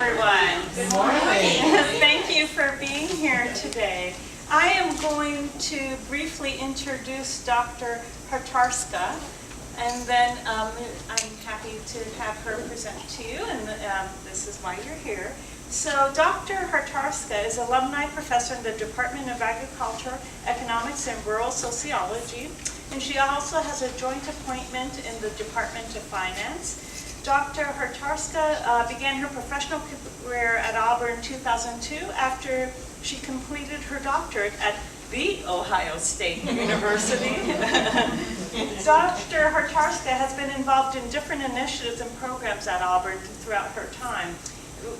Everyone. Good morning. Thank you for being here today. I am going to briefly introduce Dr. Hartarska, and then I'm happy to have her present to you, and this is why you're here. So Dr. Hartarska is alumni professor in the Department of Agriculture, Economics, and Rural Sociology, and she also has a joint appointment in the Department of Finance. Dr. Hartarska began her professional career at Auburn in 2002 after she completed her doctorate at The Ohio State University. Dr. Hartarska has been involved in different initiatives and programs at Auburn throughout her time.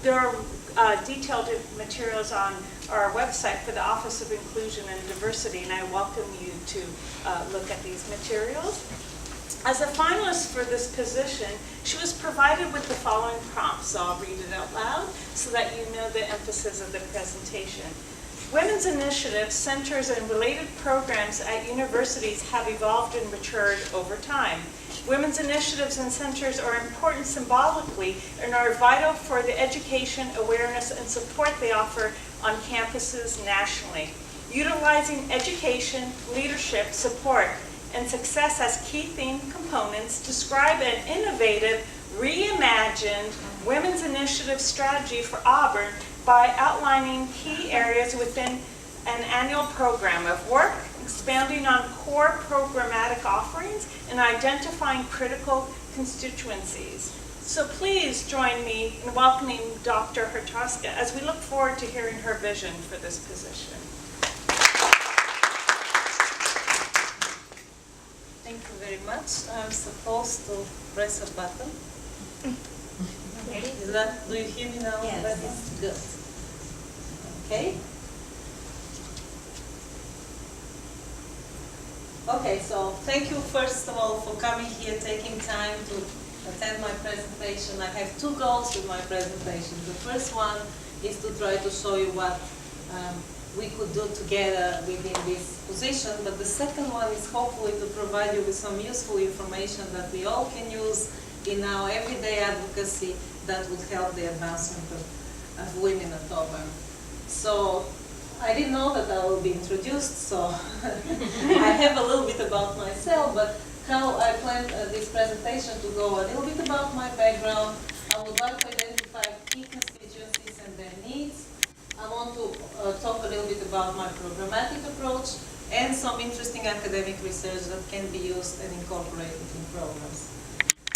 There are detailed materials on our website for the Office of Inclusion and Diversity, and I welcome you to look at these materials. As a finalist for this position, she was provided with the following prompts, so I'll read it out loud so that you know the emphasis of the presentation. Women's initiatives, centers, and related programs at universities have evolved and matured over time. Women's initiatives and centers are important symbolically and are vital for the education, awareness, and support they offer on campuses nationally. Utilizing education, leadership, support, and success as key theme components describe an innovative, reimagined women's initiative strategy for Auburn by outlining key areas within an annual program of work, expounding on core programmatic offerings, and identifying critical constituencies. So please join me in welcoming Dr. Hartarska as we look forward to hearing her vision for this position. Thank you very much. I'm supposed to press a button. Is that, do you hear me now? Yes. That is good. Okay. Okay, so thank you first of all for coming here, taking time to attend my presentation. I have two goals with my presentation. The first one is to try to show you what we could do together within this position, but the second one is hopefully to provide you with some useful information that we all can use in our everyday advocacy that would help the advancement of women at Auburn. So I didn't know that I will be introduced, so I have a little bit about myself, but how I plan this presentation to go a little bit about my background. I would like to identify key constituencies and their needs. I want to talk a little bit about my programmatic approach and some interesting academic research that can be used and incorporated in programs.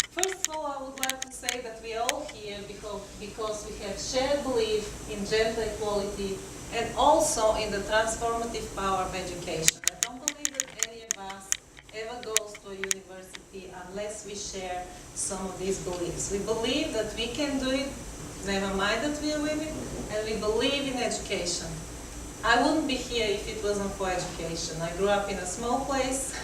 First of all, I would like to say that we are all here because we have shared belief in gender equality and also in the transformative power of education. I don't believe that any of us ever goes to a university unless we share some of these beliefs. We believe that we can do it, never mind that we are women, and we believe in education. I wouldn't be here if it wasn't for education. I grew up in a small place,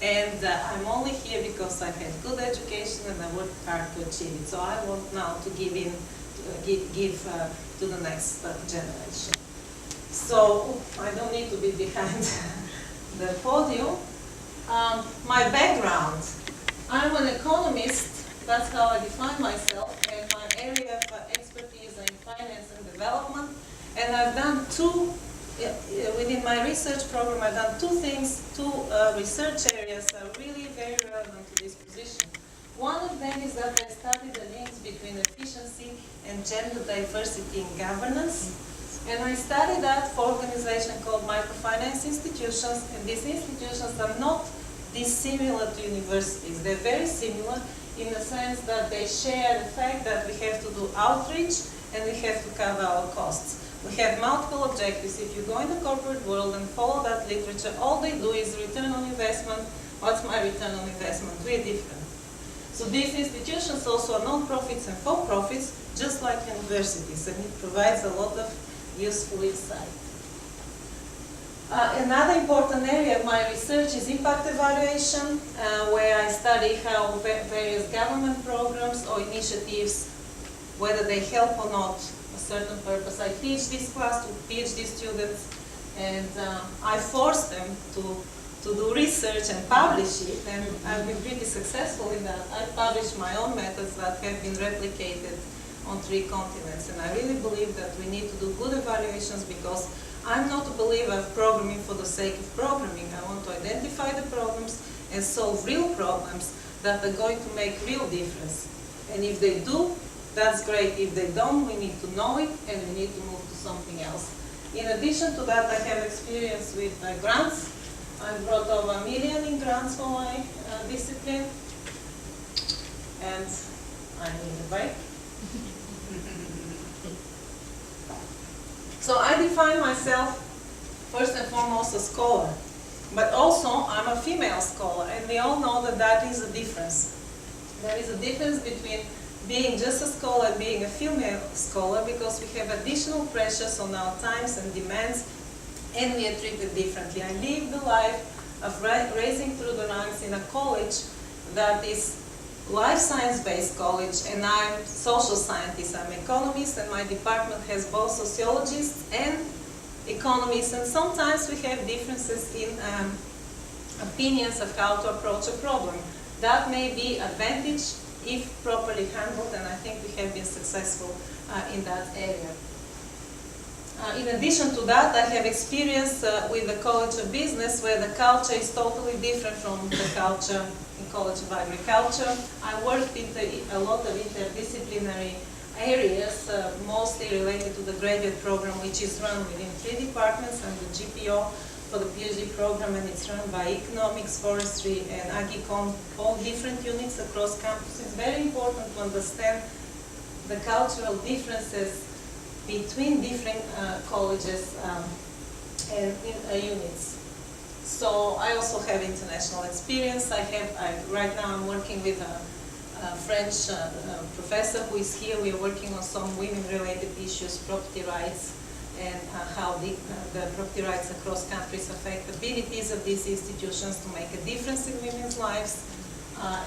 and I'm only here because I had good education and I worked hard to achieve it. So I want now to give to the next generation. So I don't need to be behind the podium. My background, I'm an economist. That's how I define myself, and my area of expertise is in finance and development. And I've done within my research program, I've done two research areas that are really very relevant to this position. One of them is that I studied the links between efficiency and gender diversity in governance. And I studied that for an organization called microfinance institutions, and these institutions are not dissimilar to universities. They're very similar in the sense that they share the fact that we have to do outreach and we have to cover our costs. We have multiple objectives. If you go in the corporate world and follow that literature, all they do is return on investment. What's my return on investment? We're different. So these institutions also are non-profits and for-profits, just like universities, and it provides a lot of useful insight. Another important area of my research is impact evaluation, where I study how various government programs or initiatives, whether they help or not a certain purpose. I teach this class to PhD students, and I force them to do research and publish it, and I've been pretty successful in that. I publish my own methods that have been replicated on 3 continents. And I really believe that we need to do good evaluations, because I'm not a believer of programming for the sake of programming. I want to identify the problems and solve real problems that are going to make real difference. And if they do, that's great. If they don't, we need to know it and we need to move to something else. In addition to that, I have experience with grants. I brought over $1 million in grants for my discipline. And I need a break. So I define myself first and foremost a scholar, but also I'm a female scholar, and we all know that that is a difference. There is a difference between being just a scholar and being a female scholar, because we have additional pressures on our times and demands, and we are treated differently. I live the life of raising through the ranks in a college that is life science-based college, and I'm social scientist. I'm economist, and my department has both sociologists and economists, and sometimes we have differences in opinions of how to approach a problem. That may be advantage if properly handled, and I think we have been successful in that area. In addition to that, I have experience with the College of Business, where the culture is totally different from the culture in College of Agriculture. I worked in a lot of interdisciplinary areas, mostly related to the graduate program, which is run within 3 departments, and the GPO for the PhD program, and it's run by economics, forestry, and agicom, all different units across campus. It's very important to understand the cultural differences between different colleges and units. So I also have international experience. Right now I'm working with a French professor who is here. We are working on some women-related issues, property rights, and how the property rights across countries affect the abilities of these institutions to make a difference in women's lives.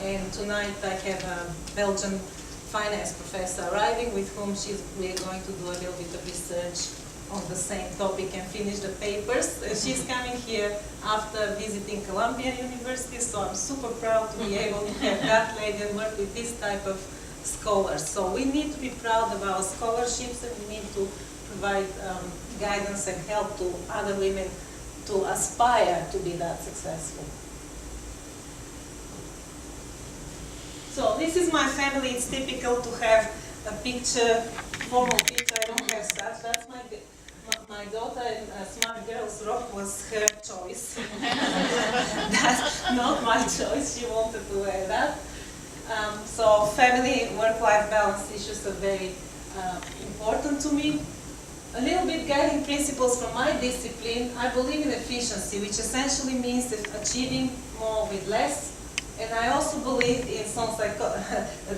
And tonight I have a Belgian finance professor arriving, with whom we are going to do a little bit of research on the same topic and finish the papers. She's coming here after visiting Columbia University, so I'm super proud to be able to have that lady and work with this type of scholars. So we need to be proud of our scholarships, and we need to provide guidance and help to other women to aspire to be that successful. So this is my family. It's typical to have a picture, formal picture. I don't have such. That's my daughter, and Smart Girls Rock was her choice. That's not my choice. She wanted to wear that. So family, work-life balance issues are very important to me. A little bit guiding principles from my discipline. I believe in efficiency, which essentially means achieving more with less. And I also believe in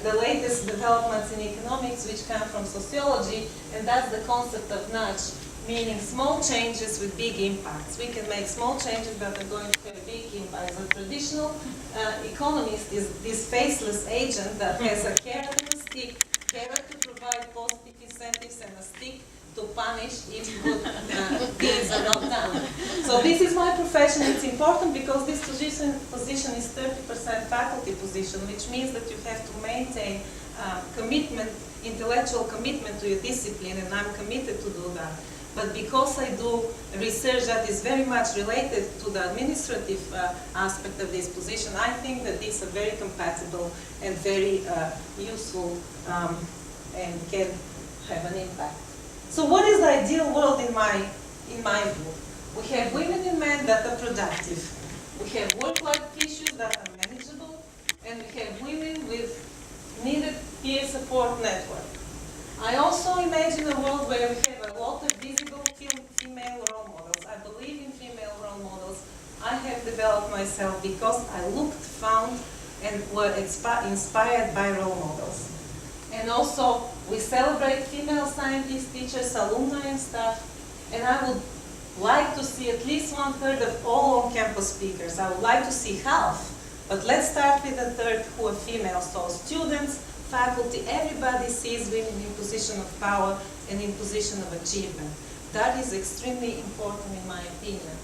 the latest developments in economics, which come from sociology, and that's the concept of nudge, meaning small changes with big impacts. We can make small changes that are going to have a big impact. The traditional economist is this faceless agent that has a carrot and a stick, carrot to provide positive incentives and a stick to punish if good deeds are not done. So this is my profession. It's important because this position is 30% faculty position, which means that you have to maintain commitment, intellectual commitment to your discipline, and I'm committed to do that. But because I do research that is very much related to the administrative aspect of this position, I think that these are very compatible and very useful and can have an impact. So what is the ideal world in my view? We have women and men that are productive. We have work-life issues that are manageable, and we have women with needed peer support network. I also imagine a world where we have a lot of visible female role models. I believe in female role models. I have developed myself because I looked, found, and were inspired by role models. And also, we celebrate female scientists, teachers, alumni, and staff. And I would like to see at least 1/3 of all on-campus speakers. I would like to see half. But let's start with 1/3 who are female. So students, faculty, everybody sees women in position of power and in position of achievement. That is extremely important in my opinion.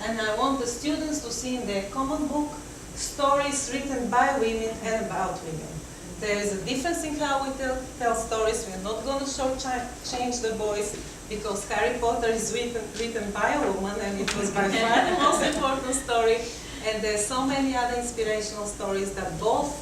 And I want the students to see in their common book stories written by women and about women. there is a difference in how we tell stories. We're not going to shortchange the boys because Harry Potter is written by a woman and it was by far the most important story. And there's so many other inspirational stories that both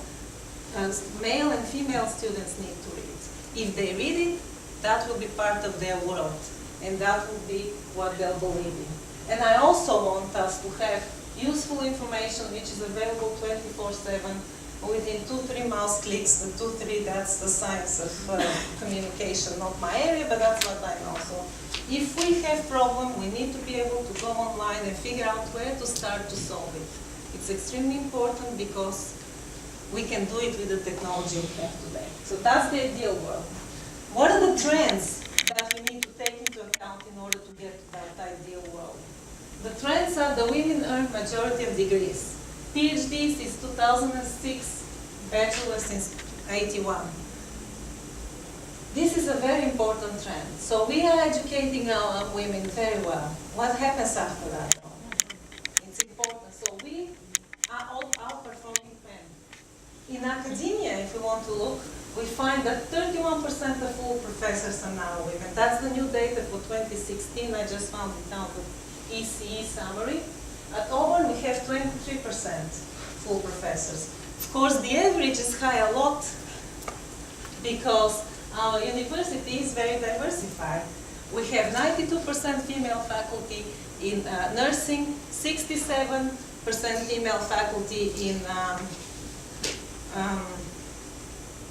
male and female students need to read. If they read it, that will be part of their world, and that will be what they'll believe in. And I also want us to have useful information which is available 24/7 within 2-3 mouse clicks. The 2-3, that's the science of communication, not my area, but that's what I know. So if we have problem, we need to be able to go online and figure out where to start to solve it. It's extremely important because we can do it with the technology we have today. So that's the ideal world. What are the trends that we need to take into account in order to get to that ideal world? The trends are the women earn majority of degrees. PhD since 2006, bachelor since 81. This is a very important trend. So we are educating our women very well. What happens after that? It's important. So we are all outperforming men. In academia, if we want to look, we find that 31% of full professors are now women. That's the new data for 2016. I just found it out with ECE summary. At Auburn, we have 23% full professors. Of course, the average is high a lot because our university is very diversified. We have 92% female faculty in nursing, 67% female faculty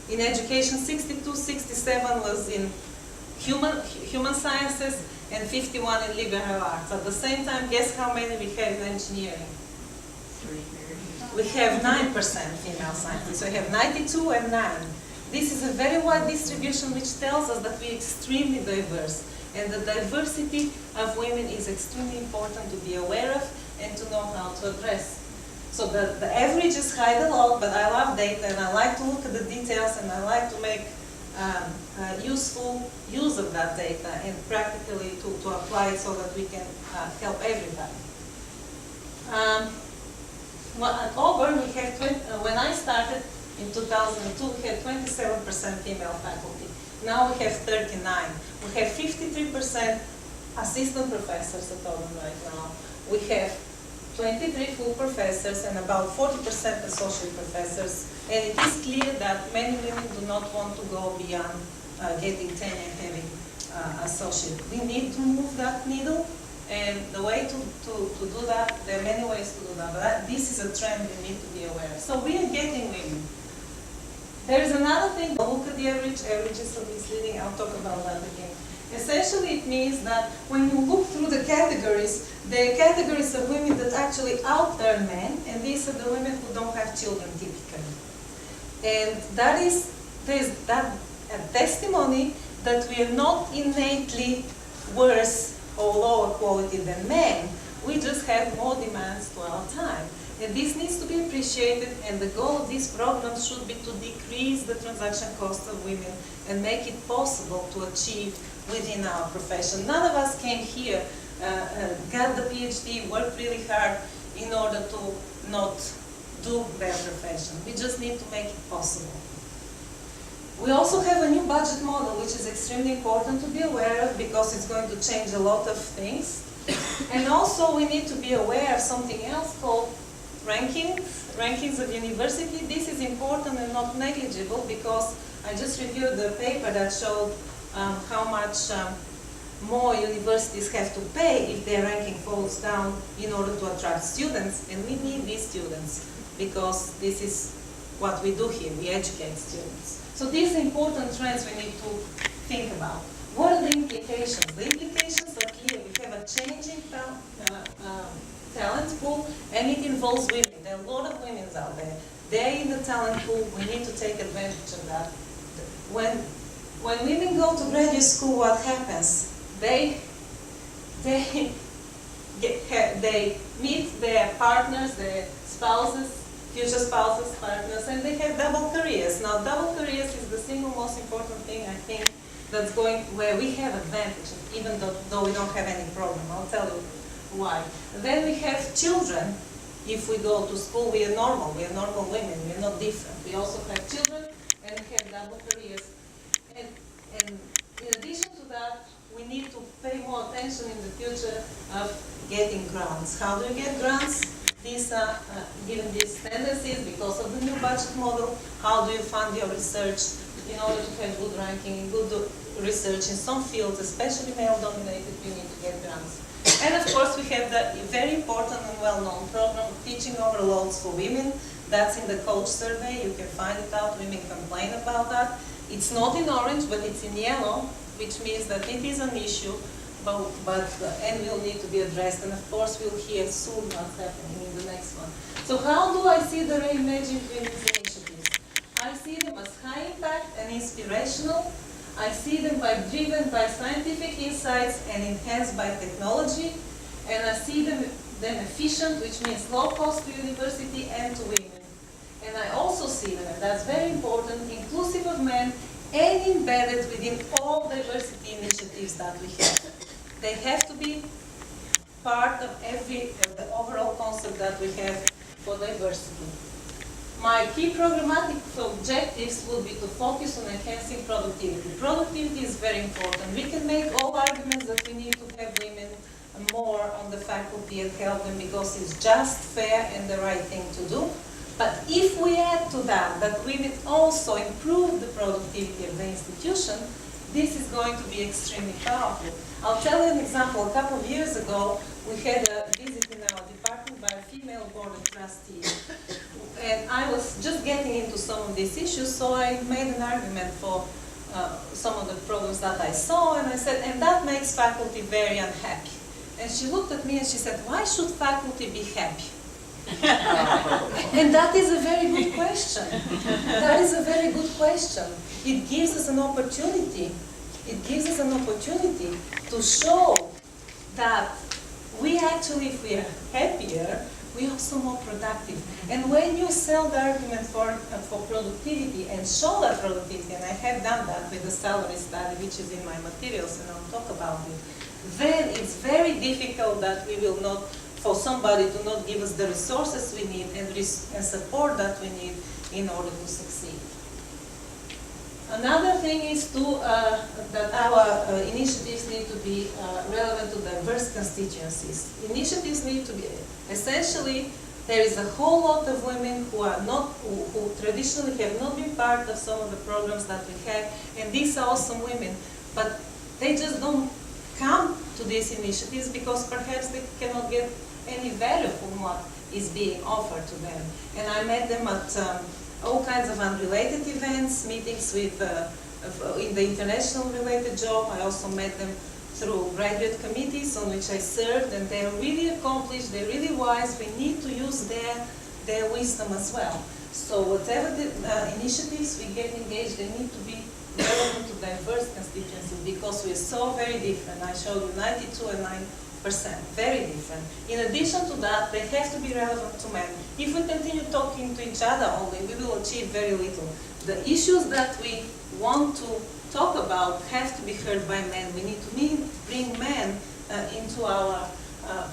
in education, 62, 67 was in human sciences, and 51 in liberal arts. At the same time, guess how many we have in engineering? 3. We have 9% female scientists. So we have 92 and 9. This is a very wide distribution which tells us that we're extremely diverse. And the diversity of women is extremely important to be aware of and to know how to address. So the averages hide a lot, but I love data and I like to look at the details and I like to make useful use of that data and practically to apply it so that we can help everybody. Well, at Auburn, we have when I started in 2002, we had 27% female faculty. Now we have 39. We have 53% assistant professors at Auburn right now. We have 23 full professors and about 40% associate professors. And it is clear that many women do not want to go beyond getting tenure and having associate. We need to move that needle, and the way to do that, there are many ways to do that, but this is a trend we need to be aware of. So we are getting women. There is another thing, look at the average. Averages are misleading, I'll talk about that again. Essentially, it means that when you look through the categories, there are categories of women that actually out-earn men, and these are the women who don't have children typically. And that is, there is that a testimony that we are not innately worse or lower quality than men. We just have more demands to our time. And this needs to be appreciated, and the goal of this program should be to decrease the transaction cost of women and make it possible to achieve within our profession. None of us came here, got the PhD, worked really hard in order to not do their profession. We just need to make it possible. We also have a new budget model, which is extremely important to be aware of because it's going to change a lot of things. And also we need to be aware of something else called rankings of university. This is important and not negligible because I just reviewed the paper that showed how much more universities have to pay if their ranking falls down in order to attract students, and we need these students because this is what we do here, we educate students. So these important trends we need to think about. What are the implications? The implications are clear. We have a changing talent pool, and it involves women. There are a lot of women out there. They're in the talent pool. We need to take advantage of that. When women go to graduate school, what happens? They meet their partners, their spouses, future spouses, partners, and they have double careers. Now, double careers is the single most important thing, I think, that's going where we have advantage, even though we don't have any problem. I'll tell you why. Then we have children. If we go to school, we are normal. We are normal women. We are not different. We also have children. and have double careers. And in addition to that, we need to pay more attention in the future of getting grants. How do you get grants? These are, given these tendencies, because of the new budget model, how do you fund your research in order to have good ranking, good research in some fields, especially male-dominated, you need to get grants. And of course, we have the very important and well-known program, Teaching Overloads for Women. That's in the Coach survey. You can find it out. Women complain about that. It's not in orange, but it's in yellow, which means that it is an issue, and will need to be addressed. And of course, we'll hear soon what's happening in the next one. So how do I see the Reimagine Women's initiatives? I see them as high impact and inspirational. I see them driven by scientific insights and enhanced by technology. And I see them efficient, which means low cost to university and to women. And I also see them, and that's very important, inclusive of men and embedded within all diversity initiatives that we have. They have to be part of the overall concept that we have for diversity. My key programmatic objectives will be to focus on enhancing productivity. Productivity is very important. We can make all arguments that we need to have women more on the faculty and help them because it's just fair and the right thing to do. But if we add to that women also improve the productivity of the institution, this is going to be extremely powerful. I'll tell you an example. A couple of years ago, we had a visit in our department by a female board of trustees. And I was just getting into some of these issues, so I made an argument for some of the problems that I saw, and I said, and that makes faculty very unhappy. And she looked at me and she said, why should faculty be happy? And that is a very good question. That is a very good question. It gives us an opportunity. It gives us an opportunity to show that we actually, if we are happier, we are also more productive. And when you sell the argument for productivity and show that productivity, and I have done that with the salary study, which is in my materials, and I'll talk about it, then it's very difficult that we will not, for somebody to not give us the resources we need and support that we need in order to succeed. Another thing is that our initiatives need to be relevant to diverse constituencies. Initiatives need to be, essentially, there is a whole lot of women who traditionally have not been part of some of the programs that we have, and these are awesome women, but they just don't come to these initiatives because perhaps they cannot get any value from what is being offered to them. And I met them at all kinds of unrelated events, meetings with in the international related job. I also met them through graduate committees on which I served, and they're really accomplished, they're really wise. We need to use their wisdom as well. So whatever the initiatives we get engaged, they need to be relevant to diverse constituencies because we are so very different. I showed you 92 and 9%, very different. In addition to that, they have to be relevant to men. If we continue talking to each other only, we will achieve very little. The issues that we want to talk about have to be heard by men. We need to bring men into our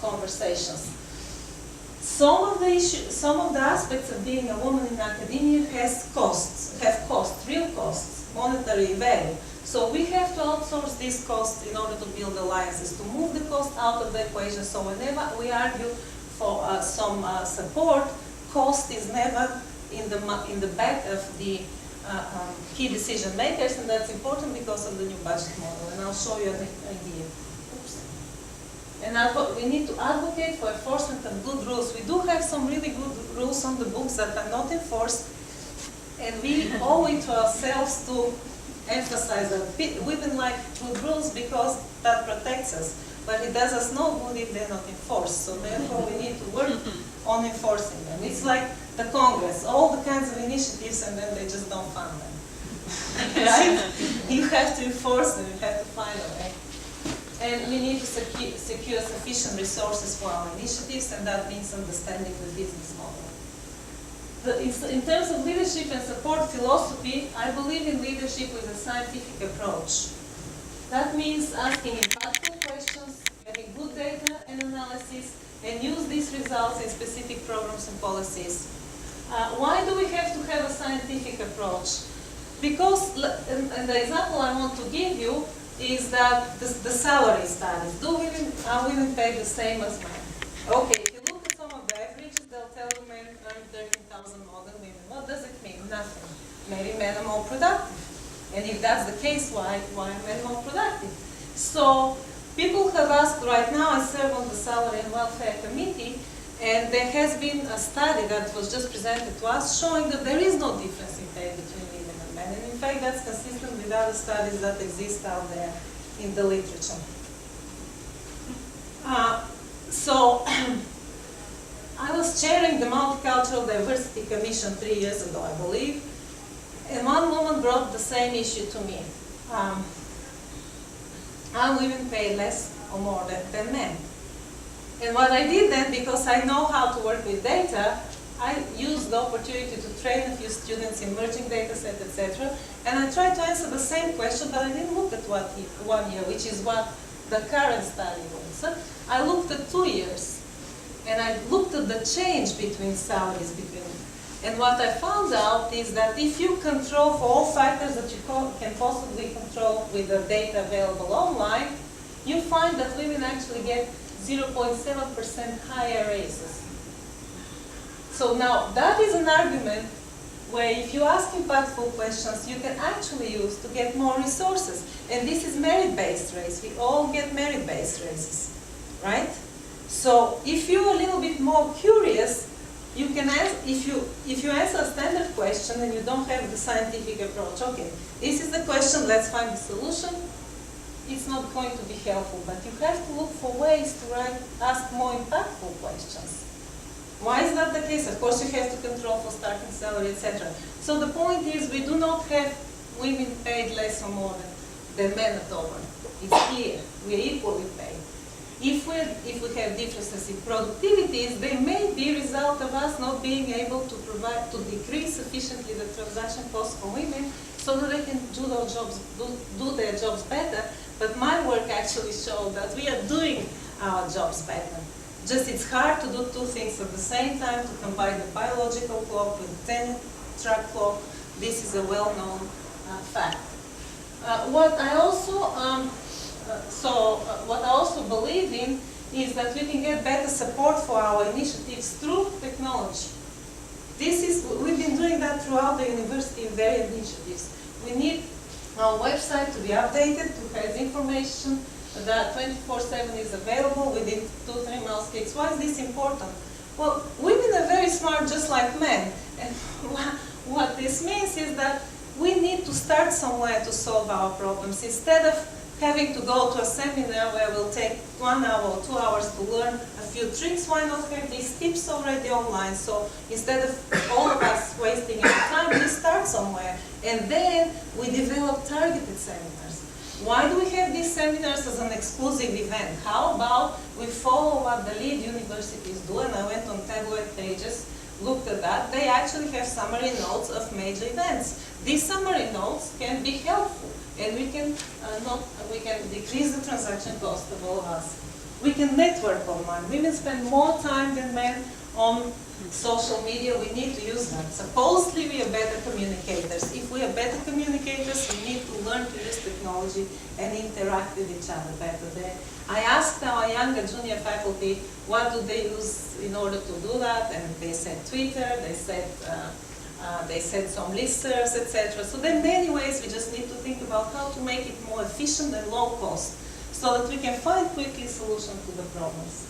conversations. Some of the aspects of being a woman in academia have costs, real costs. Monetary value. So we have to outsource these costs in order to build alliances, to move the cost out of the equation. So whenever we argue for some support, cost is never in the back of the key decision makers, and that's important because of the new budget model. And I'll show you an idea. Oops. And we need to advocate for enforcement of good rules. We do have some really good rules on the books that are not enforced. And we owe it to ourselves to emphasize that women like good rules because that protects us. But it does us no good if they're not enforced. So therefore we need to work on enforcing them. It's like the Congress, all the kinds of initiatives, and then they just don't fund them. Right? You have to enforce them, you have to find a way. And we need to secure sufficient resources for our initiatives, and that means understanding the business model. In terms of leadership and support philosophy, I believe in leadership with a scientific approach. That means asking impactful questions, having good data and analysis, and use these results in specific programs and policies. Why do we have to have a scientific approach? Because, and the example I want to give you is that the salary studies. Are women paid the same as men? Okay, if you look at some of the averages, they'll tell you men earn 13,000 more than women. What does it mean? Nothing. Maybe men are more productive. And if that's the case, why are men more productive? So people have asked right now, I serve on the Salary and Welfare Committee, and there has been a study that was just presented to us showing that there is no difference in pay between women and men. And in fact, that's consistent with other studies that exist out there in the literature. So I was chairing the Multicultural Diversity Commission 3 years ago, I believe, and one woman brought the same issue to me. Are women paid less or more than men? And what I did then, because I know how to work with data, I used the opportunity to train a few students in merging data set, etc. And I tried to answer the same question, but I didn't look at 1 year, which is what the current study was. I looked at 2 years, and I looked at the change between salaries between. And what I found out is that if you control for all factors that you can possibly control with the data available online, you find that women actually get 0.7% higher raises. So now that is an argument where if you ask impactful questions, you can actually use to get more resources. And this is merit-based race. We all get merit-based raises, right? So if you're a little bit more curious, you can ask, if you answer a standard question and you don't have the scientific approach, okay, this is the question, let's find the solution. It's not going to be helpful, but you have to look for ways to ask more impactful questions. Why is that the case? Of course, you have to control for starting salary, etc. So the point is, we do not have women paid less or more than men at Auburn. It's clear. We are equally paid. If we have differences in productivities, they may be a result of us not being able to decrease sufficiently the transaction costs for women so that they can do their jobs better. But my work actually showed that we are doing our jobs better. Just it's hard to do two things at the same time, to combine the biological clock with the tenure-track clock. This is a well-known fact. What I also believe in is that we can get better support for our initiatives through technology. We've been doing that throughout the university in various initiatives. We need our website to be updated, to have information that 24/7 is available within 2-3 mouse clicks. Why is this important? Well, women are very smart just like men. And what this means is that we need to start somewhere to solve our problems. Instead of having to go to a seminar where we'll take 1 hour or 2 hours to learn a few tricks, why not have these tips already online? So instead of all of us wasting our time, we start somewhere. And then we develop targeted seminars. Why do we have these seminars as an exclusive event? How about we follow what the lead universities do? And I went on tabloid pages, looked at that. They actually have summary notes of major events. These summary notes can be helpful, and we can decrease the transaction cost of all of us. We can network online. Women spend more time than men on social media. We need to use that. Supposedly we are better communicators. If we are better communicators, we need to learn to use technology and interact with each other better. I asked our younger junior faculty what do they use in order to do that, and they said Twitter, they said some listservs, etc. So there are many ways. We just need to think about how to make it more efficient and low cost so that we can find quickly solutions to the problems.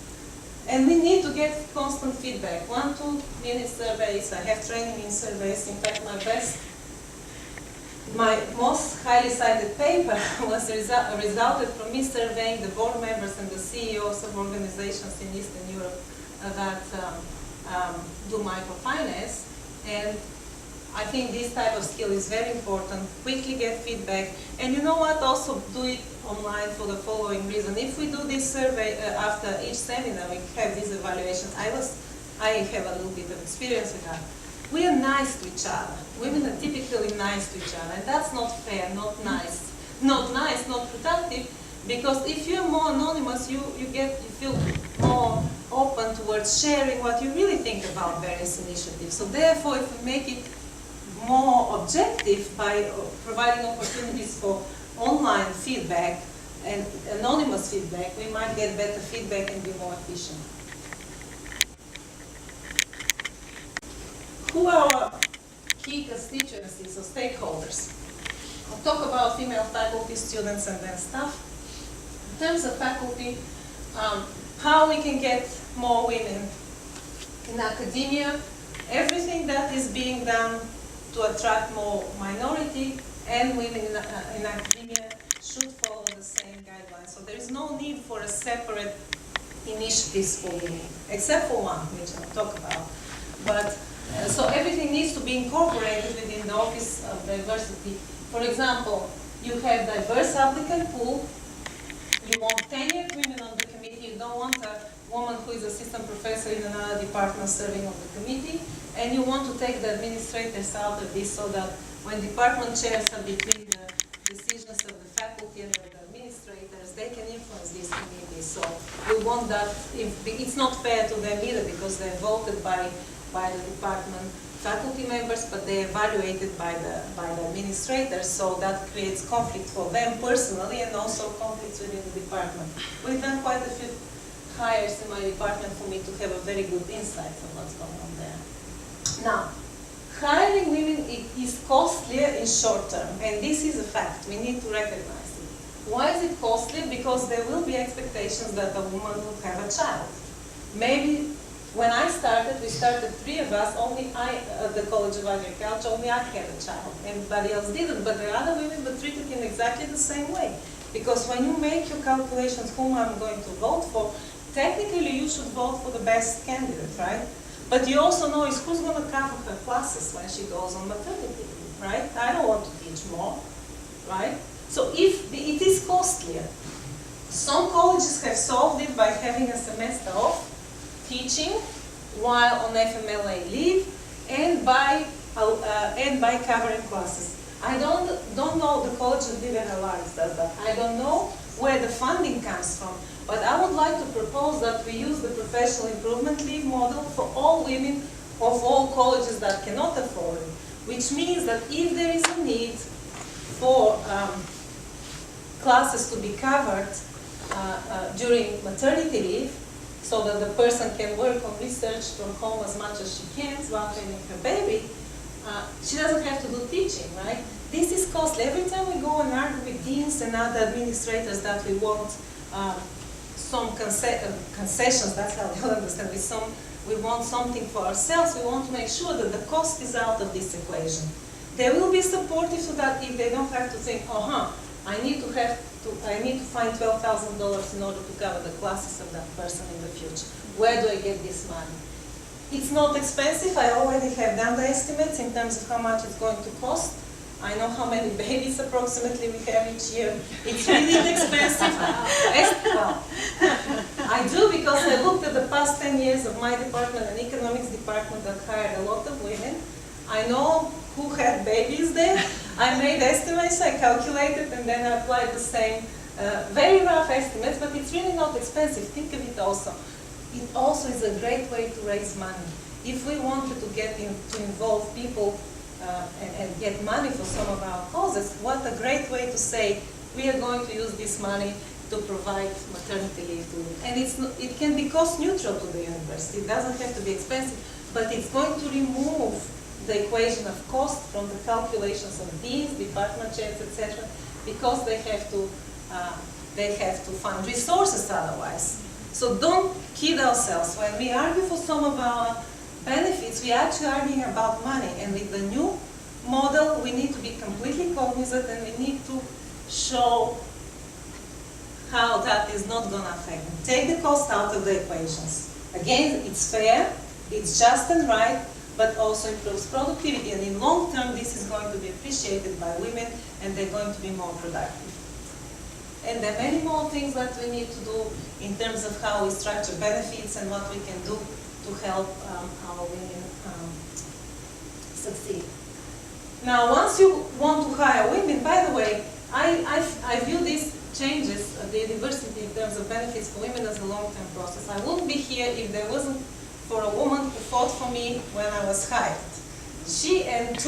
And we need to get constant feedback. 1-2 minute surveys. I have training in surveys. In fact, my most highly cited paper was resulted from me surveying the board members and the CEOs of organizations in Eastern Europe that do microfinance. And I think this type of skill is very important. Quickly get feedback. And you know what? Also do it online for the following reason. If we do this survey after each seminar, we have these evaluations. I have a little bit of experience with that. We are nice to each other. Women are typically nice to each other, and that's not fair, not nice. Not nice, not productive, because if you're more anonymous, you feel more open towards sharing what you really think about various initiatives. So therefore, if we make it more objective by providing opportunities for online feedback and anonymous feedback, we might get better feedback and be more efficient. Who are our key constituencies or stakeholders? I'll talk about female faculty, students, and then staff. In terms of faculty, how we can get more women in academia, everything that is being done to attract more minority and women in academia should follow the same guidelines. So there is no need for a separate initiatives for women, except for one, which I'll talk about. But so everything needs to be incorporated within the Office of Diversity. For example, you have diverse applicant pool. You want tenured women on the committee. You don't want a woman who is assistant professor in another department serving on the committee. And you want to take the administrators out of this so that when department chairs are between the decisions of the faculty and the administrators, they can influence these committees. So we want that. It's not fair to them either because they're voted by the department faculty members, but they're evaluated by the administrators, so that creates conflict for them personally and also conflicts within the department. We've done quite a few hires in my department for me to have a very good insight on what's going on there. Now, hiring women is costlier in short term, and this is a fact. We need to recognize it. Why is it costly? Because there will be expectations that a woman will have a child. Maybe when I started, we started 3 of us, only I, at the College of Agriculture, only I had a child. Everybody else didn't, but the other women were treated in exactly the same way. Because when you make your calculations whom I'm going to vote for, technically you should vote for the best candidate, right? But you also know is who's going to cover her classes when she goes on maternity leave, right? I don't want to teach more, right? So if it is costlier, some colleges have solved it by having a semester off teaching while on FMLA leave and by covering classes. I don't know the College of Liberal Arts does that. I don't know where the funding comes from, but I would like to propose that we use the professional improvement leave model for all women of all colleges that cannot afford it, which means that if there is a need for classes to be covered during maternity leave, so that the person can work on research from home as much as she can while training her baby, she doesn't have to do teaching, right? This is costly. Every time we go and argue with deans and other administrators that we want some concessions, that's how you'll understand, we want something for ourselves, we want to make sure that the cost is out of this equation. They will be supportive to that if they don't have to think, I need to find $12,000 in order to cover the classes of that person in the future. Where do I get this money? It's not expensive. I already have done the estimates in terms of how much it's going to cost. I know how many babies approximately we have each year. It's really inexpensive. Well, I do because I looked at the past 10 years of my department and economics department that hired a lot of women. I know who had babies there. I made estimates, I calculated, and then I applied the same very rough estimates, but it's really not expensive. Think of it also. It also is a great way to raise money. If we wanted to get to involve people and get money for some of our causes, what a great way to say, we are going to use this money to provide maternity leave to women. And it can be cost neutral to the university. It doesn't have to be expensive, but it's going to remove the equation of cost from the calculations of deans, department chairs, etc., because they have to find resources otherwise. So don't kid ourselves. When we argue for some of our benefits, we are actually arguing about money. And with the new model, we need to be completely cognizant and we need to show how that is not going to affect them. Take the cost out of the equations. Again, it's fair, it's just and right, but also improves productivity. And in long term, this is going to be appreciated by women and they're going to be more productive. And there are many more things that we need to do in terms of how we structure benefits and what we can do to help our women succeed. Now, once you want to hire women, by the way, I view these changes at the university in terms of benefits for women as a long-term process. I wouldn't be here if there wasn't for a woman who fought for me when I was hired. She and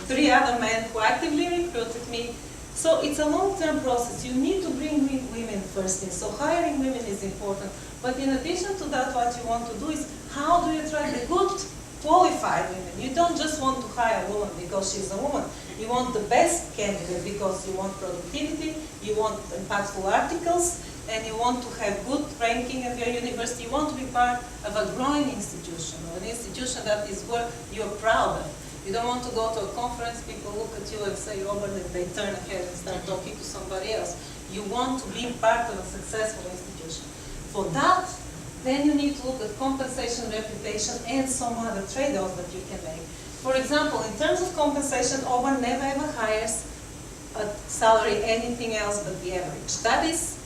three other men who actively recruited me. So it's a long-term process. You need to bring women first in. So hiring women is important. But in addition to that, what you want to do is, how do you attract the good, qualified women? You don't just want to hire a woman because she's a woman. You want the best candidate because you want productivity, you want impactful articles, and you want to have good ranking at your university. You want to be part of a growing institution, or an institution that is where you're proud of. You don't want to go to a conference, people look at you and say, oh, but they turn ahead and start talking to somebody else. You want to be part of a successful institution. For that, then you need to look at compensation, reputation, and some other trade-offs that you can make. For example, in terms of compensation, Auburn never ever hires a salary anything else but the average. That is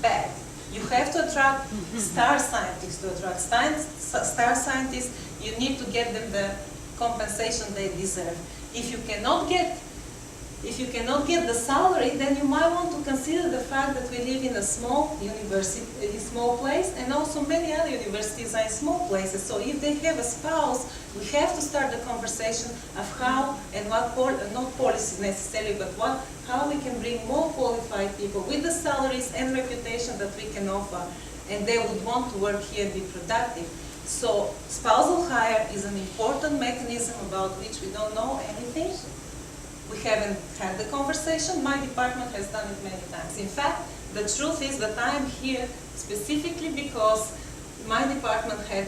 bad. You have to attract star scientists. To attract star scientists, you need to get them the compensation they deserve. If you cannot get the salary, then you might want to consider the fact that we live in a small university, in a small place, and also many other universities are in small places. So if they have a spouse, we have to start the conversation of how and what, not policy necessarily, but how we can bring more qualified people with the salaries and reputation that we can offer, and they would want to work here and be productive. So spousal hire is an important mechanism about which we don't know anything. We haven't had the conversation. My department has done it many times. In fact, the truth is that I am here specifically because my department had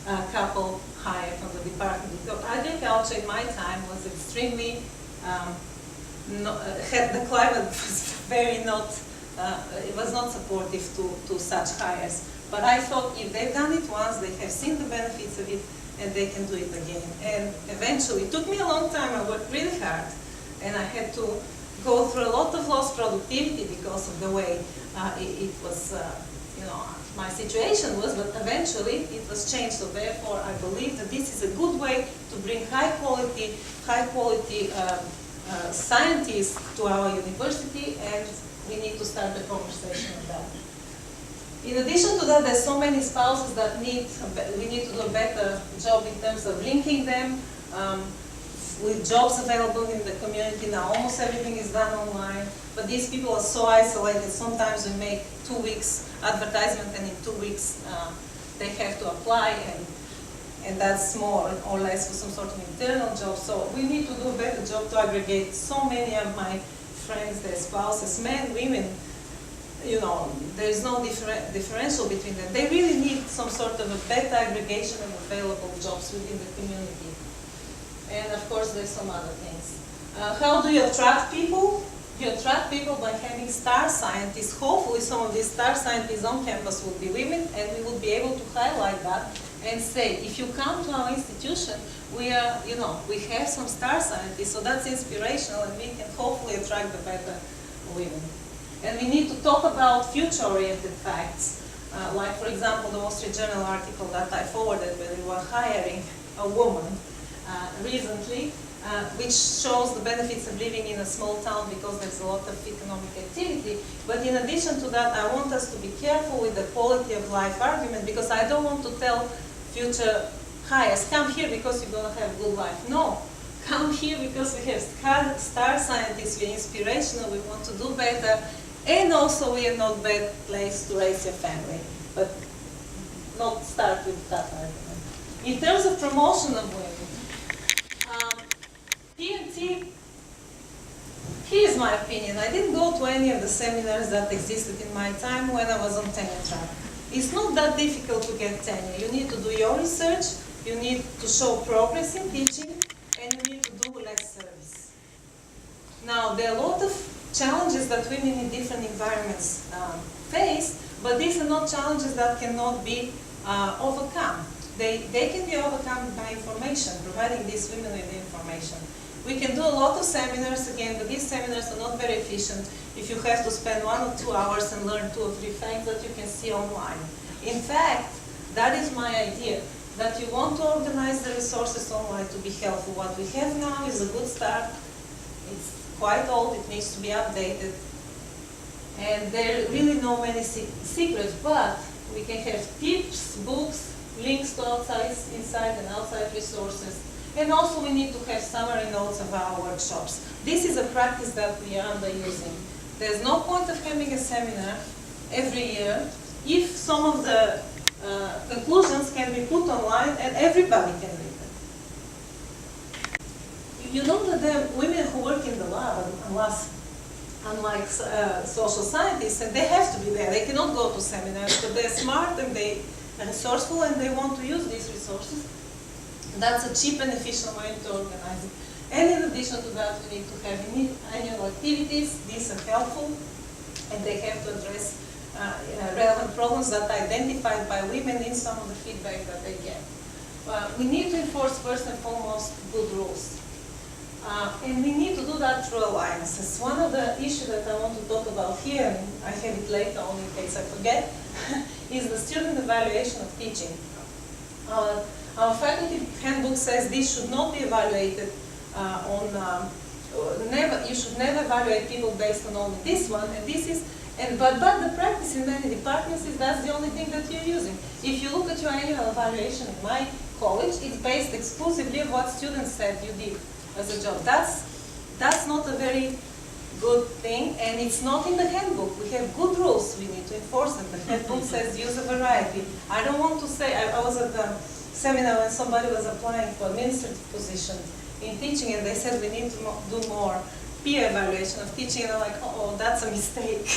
a couple hired from the department. Because agriculture in my time was extremely, the climate was very not, it was not supportive to such hires. But I thought if they've done it once, they have seen the benefits of it, and they can do it again. And eventually, it took me a long time. I worked really hard, and I had to go through a lot of lost productivity because of the way it was, my situation was. But eventually, it was changed. So therefore, I believe that this is a good way to bring high quality scientists to our university, and we need to start the conversation on that. In addition to that, there's so many spouses that we need to do a better job in terms of linking them with jobs available in the community. Now almost everything is done online, but these people are so isolated. Sometimes we make 2 weeks advertisement, and in 2 weeks they have to apply, and that's more or less for some sort of internal job. So we need to do a better job to aggregate. So many of my friends, their spouses, men, women, there is no differential between them. They really need some sort of a better aggregation of available jobs within the community. And of course, there's some other things. How do you attract people? You attract people by having star scientists. Hopefully, some of these star scientists on campus will be women, and we will be able to highlight that and say, if you come to our institution, we have some star scientists, so that's inspirational, and we can hopefully attract the better women. And we need to talk about future-oriented facts, like, for example, the Wall Street Journal article that I forwarded where we were hiring a woman recently, which shows the benefits of living in a small town because there's a lot of economic activity. But in addition to that, I want us to be careful with the quality of life argument, because I don't want to tell future hires, come here because you're going to have a good life. No. Come here because we have star scientists, we're inspirational, we want to do better, and also we are not a bad place to raise your family. But not start with that argument. In terms of promotion of women, PNT, here's my opinion. I didn't go to any of the seminars that existed in my time when I was on tenure track. It's not that difficult to get tenure. You need to do your research, you need to show progress in teaching, and you need to do less service. Now, there are a lot of challenges that women in different environments face, but these are not challenges that cannot be overcome. They can be overcome by information, providing these women with the information. We can do a lot of seminars again, but these seminars are not very efficient if you have to spend 1 or 2 hours and learn 2 or 3 facts that you can see online. In fact, that is my idea, that you want to organize the resources online to be helpful. What we have now is a good start. It's quite old, it needs to be updated. And there are really no many secrets, but we can have tips, books, links to inside and outside resources. And also we need to have summary notes of our workshops. This is a practice that we are underusing. There's no point of having a seminar every year if some of the conclusions can be put online and everybody can read them. You know that there are women who work in the lab, unlike social scientists, and they have to be there. They cannot go to seminars, but they're smart and they are resourceful and they want to use these resources. That's a cheap and efficient way to organize it. And in addition to that, we need to have annual activities. These are helpful, and they have to address relevant problems that are identified by women in some of the feedback that they get. We need to enforce first and foremost good rules. And we need to do that through alliances. One of the issues that I want to talk about here, and I have it later on in case I forget, is the student evaluation of teaching. Our faculty handbook says this should not be evaluated you should never evaluate people based on only this one, and this is, but the practice in many departments is that's the only thing that you're using. If you look at your annual evaluation in my college, it's based exclusively on what students said you did as a job. That's not a very good thing, and it's not in the handbook. We have good rules, we need to enforce them. The handbook says use a variety. I don't want to say, I was at the seminar when somebody was applying for administrative position in teaching, and they said we need to do more peer evaluation of teaching, and I'm like, oh, that's a mistake.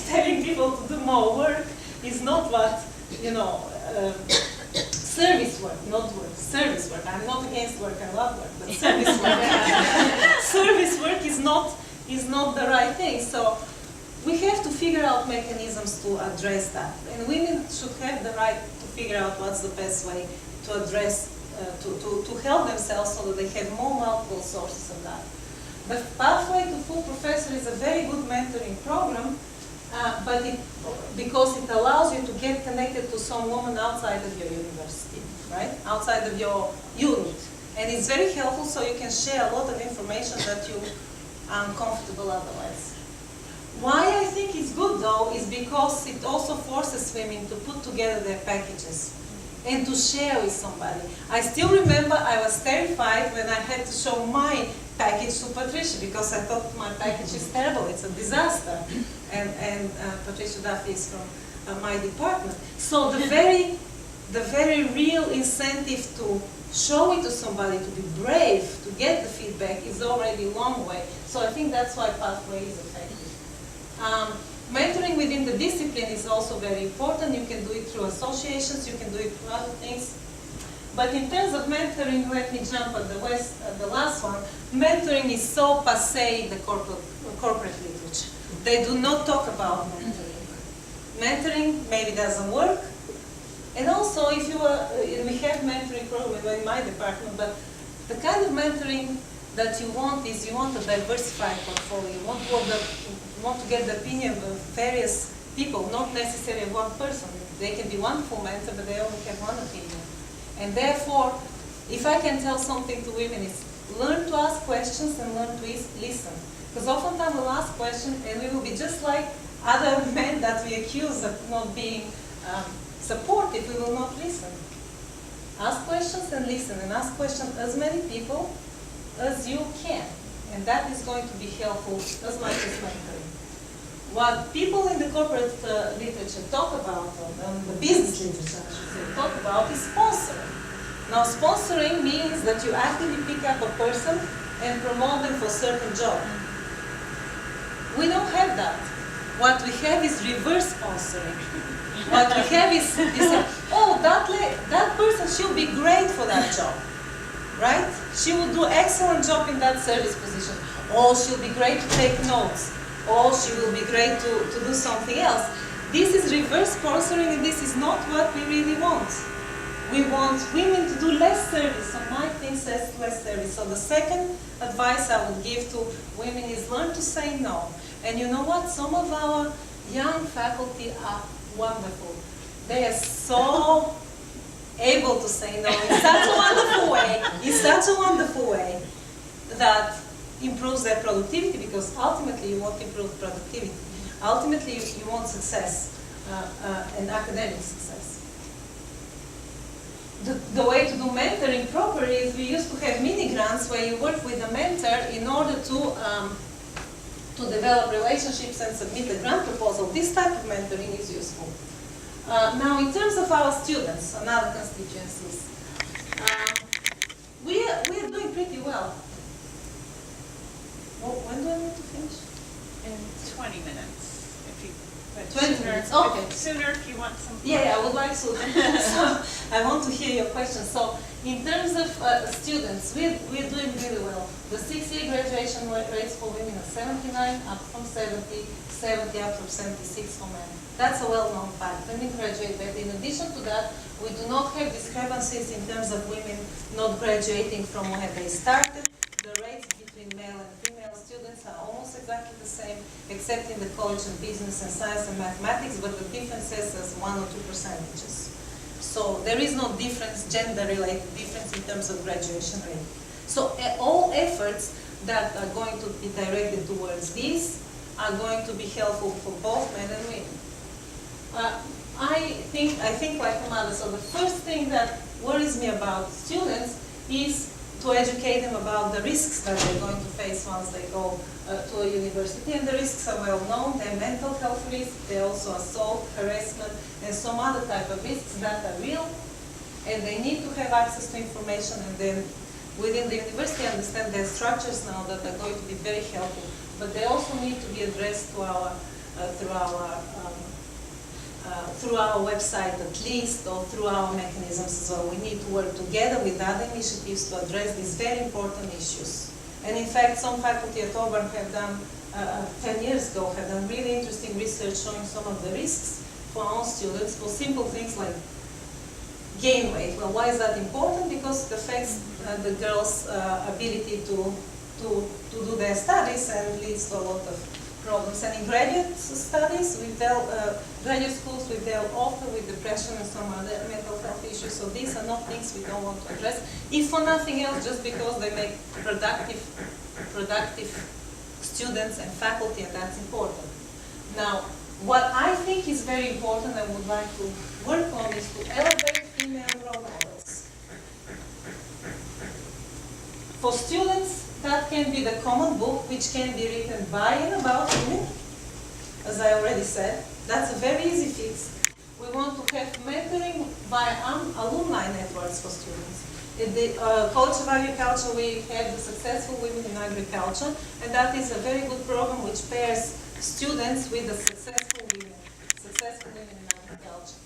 Telling people to do more work is not what, service work, not work, service work. I'm not against work, I love work, but service work. Service work is not the right thing. So we have to figure out mechanisms to address that. And women should have the right to figure out what's the best way to address, to help themselves so that they have more multiple sources of that. The Pathway to Full Professor is a very good mentoring program, because it allows you to get connected to some woman outside of your university, right? Outside of your unit. And it's very helpful, so you can share a lot of information that you are uncomfortable otherwise. Why I think it's good though is because it also forces women to put together their packages and to share with somebody. I still remember I was terrified when I had to show my package to Patricia because I thought my package is terrible, it's a disaster. And Patricia Duffy is from my department. So the very real incentive to show it to somebody, to be brave, to get the feedback is already a long way. So I think that's why Pathway is effective. Mentoring within the discipline is also very important. You can do it through associations, you can do it through other things. But in terms of mentoring, let me jump at the last one. Mentoring is so passé in the corporate literature. They do not talk about mentoring. Mentoring maybe doesn't work. And also, if you we have mentoring program in my department, but the kind of mentoring that you want is you want a diversified portfolio. You want to get the opinion of various people, not necessarily of one person. They can be wonderful mentor, but they only have one opinion. And therefore, if I can tell something to women, it's learn to ask questions and learn to listen. Because oftentimes we'll ask questions and we will be just like other men that we accuse of not being supportive, we will not listen. Ask questions and listen, and ask questions as many people as you can. And that is going to be helpful as much as mentoring. What people in the corporate literature talk about, or the business literature I should say, talk about is sponsoring. Now sponsoring means that you actively pick up a person and promote them for a certain job. We don't have that. What we have is reverse sponsoring. What we have is oh, that person, she'll be great for that job, right? She will do excellent job in that service position. Or she'll be great to take notes. Or she will be great to do something else. This is reverse sponsoring, and this is not what we really want. We want women to do less service, so my thing says less service. So the second advice I would give to women is learn to say no. And you know what? Some of our young faculty are wonderful. They are so able to say no in such a wonderful way, that improves their productivity, because ultimately you want improved productivity. Ultimately you want success and academic success. the way to do mentoring properly is we used to have mini grants where you work with a mentor in order to develop relationships and submit a grant proposal. This type of mentoring is useful. Now, in terms of our students and other constituencies, we are doing pretty well. Oh, when do I need to finish? In 20 minutes, if you, but 20 sooner, minutes, okay. Sooner if you want some. Yeah, I would like to. So I want to hear your questions. So in terms of students, we're doing really well. The 6-year graduation rates for women are 79, up from 70, 70 up from 76 for men. That's a well-known fact. Women graduate, but in addition to that, we do not have discrepancies in terms of women not graduating from where they started. The rates between male and female students are almost exactly the same, except in the College of Business and Science and Mathematics, but the difference is 1 or 2 percentages. So there is no difference, gender-related difference in terms of graduation rate. So all efforts that are going to be directed towards this are going to be helpful for both men and women. I think like Amanda, so the first thing that worries me about students is to educate them about the risks that they're going to face once they go to a university. And the risks are well known. They're mental health risks, they're also assault, harassment, and some other type of risks that are real. And they need to have access to information, and then within the university understand their structures now that are going to be very helpful. But they also need to be addressed to through our website at least, or through our mechanisms as well. We need to work together with other initiatives to address these very important issues. And in fact, some faculty at Auburn have done, 10 years ago, have done really interesting research showing some of the risks for our students for simple things like gain weight. Well, why is that important? Because it affects the girls' ability to do their studies and leads to a lot of problems. And in graduate studies, graduate schools, we deal often with depression and some other mental health issues. So these are not things we don't want to address, if for nothing else, just because they make productive students and faculty, and that's important. Now, what I think is very important and would like to work on is to elevate female role models. For students, that can be the common book, which can be written by and about women, as I already said. That's a very easy fix. We want to have mentoring by alumni networks for students. In the College of Agriculture, we have the Successful Women in Agriculture, and that is a very good program which pairs students with the successful women in agriculture.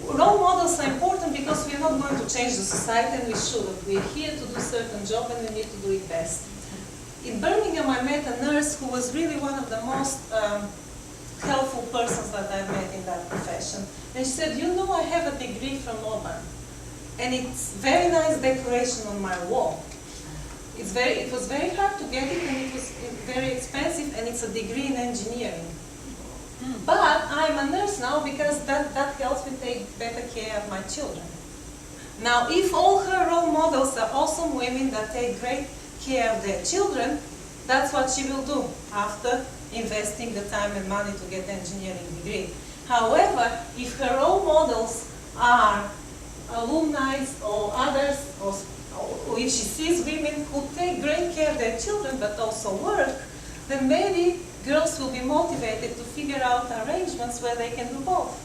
Role models are important because we're not going to change the society, and we shouldn't. We're here to do a certain job, and we need to do it best. In Birmingham, I met a nurse who was really one of the most helpful persons that I've met in that profession. And she said, you know, I have a degree from Auburn, and it's very nice decoration on my wall. It was very hard to get it, and it was very expensive, and it's a degree in engineering. But I'm a nurse now because that helps me take better care of my children. Now, if all her role models are awesome women that take great care of their children, that's what she will do after investing the time and money to get an engineering degree. However, if her role models are alumni or others, or if she sees women who take great care of their children but also work, then maybe girls will be motivated to figure out arrangements where they can do both.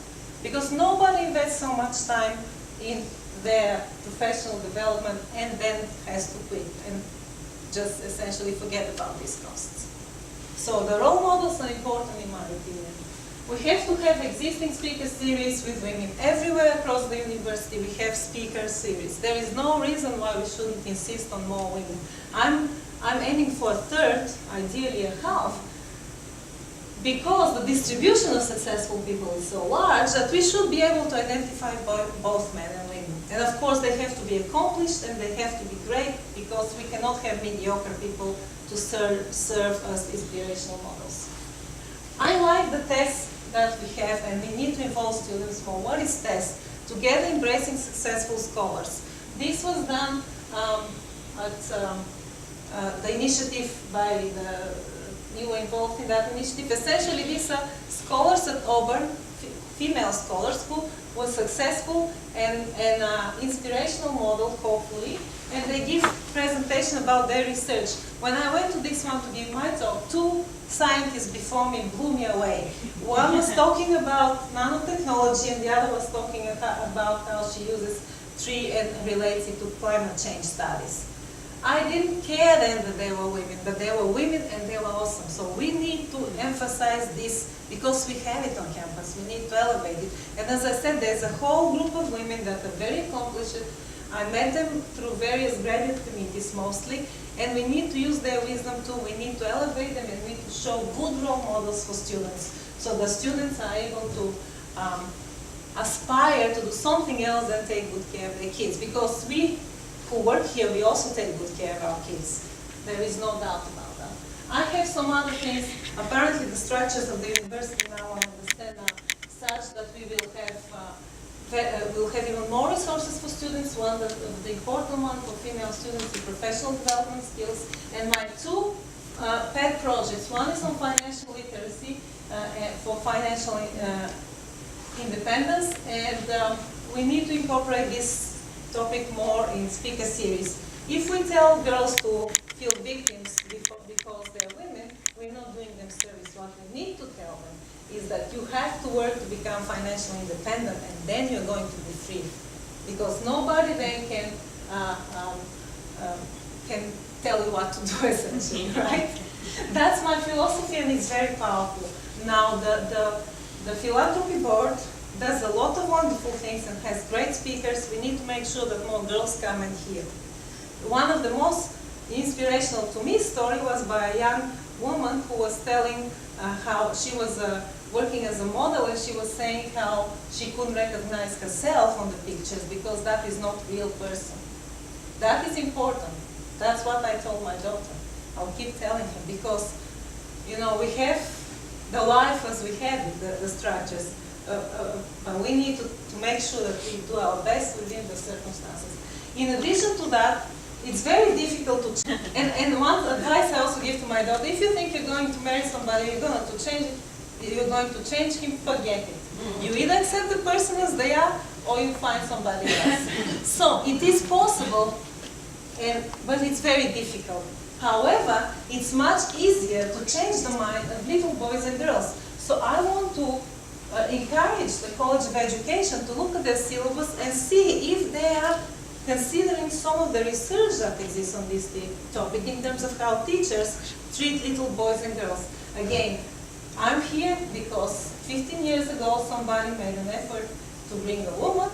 Because nobody invests so much time in their professional development and then has to quit and just essentially forget about these costs. So the role models are important in my opinion. We have to have existing speaker series with women. Everywhere across the university we have speaker series. There is no reason why we shouldn't insist on more women. I'm aiming for a third, ideally a half, because the distribution of successful people is so large that we should be able to identify both men and women. And of course they have to be accomplished and they have to be great, because we cannot have mediocre people to serve as inspirational models. I like the test that we have, and we need to involve students more. What is TEST? Together Embracing Successful Scholars. This was done at the initiative by you were involved in that initiative. Essentially, these are scholars at Auburn female scholars who was successful and inspirational model, hopefully, and they give presentation about their research. When I went to this one to give my talk, two scientists before me blew me away. One was talking about nanotechnology and the other was talking about how she uses tree and relates it to climate change studies. I didn't care then that they were women, but they were women and they were awesome. So we need to emphasize this because we have it on campus. We need to elevate it. And as I said, there's a whole group of women that are very accomplished. I met them through various graduate committees mostly, and we need to use their wisdom too. We need to elevate them and we need to show good role models for students so the students are able to aspire to do something else than take good care of their kids. Because we who work here, we also take good care of our kids. There is no doubt about that. I have some other things. Apparently the structures of the university now, I understand, are such that we will have even more resources for students. One of the important one for female students is professional development skills. And my two pet projects, one is on financial literacy for financial independence, and we need to incorporate this topic more in speaker series. If we tell girls to feel victims because they're women, we're not doing them service. What we need to tell them is that you have to work to become financially independent and then you're going to be free. Because nobody then can tell you what to do essentially, right? That's my philosophy and it's very powerful. Now the philanthropy board does a lot of wonderful things and has great speakers. We need to make sure that more girls come and hear. One of the most inspirational to me story was by a young woman who was telling how she was working as a model, and she was saying how she couldn't recognize herself on the pictures because that is not a real person. That is important. That's what I told my daughter. I'll keep telling her because, you know, we have the life as we have it, the structures. But we need to make sure that we do our best within the circumstances. In addition to that, it's very difficult to change. And one advice I also give to my daughter, if you think you're going to marry somebody, you're going to change him, forget it. You either accept the person as they are, or you find somebody else. So it is possible, but it's very difficult. However, it's much easier to change the mind of little boys and girls. So I want to encourage the College of Education to look at their syllabus and see if they are considering some of the research that exists on this topic in terms of how teachers treat little boys and girls. Again, I'm here because 15 years ago somebody made an effort to bring a woman,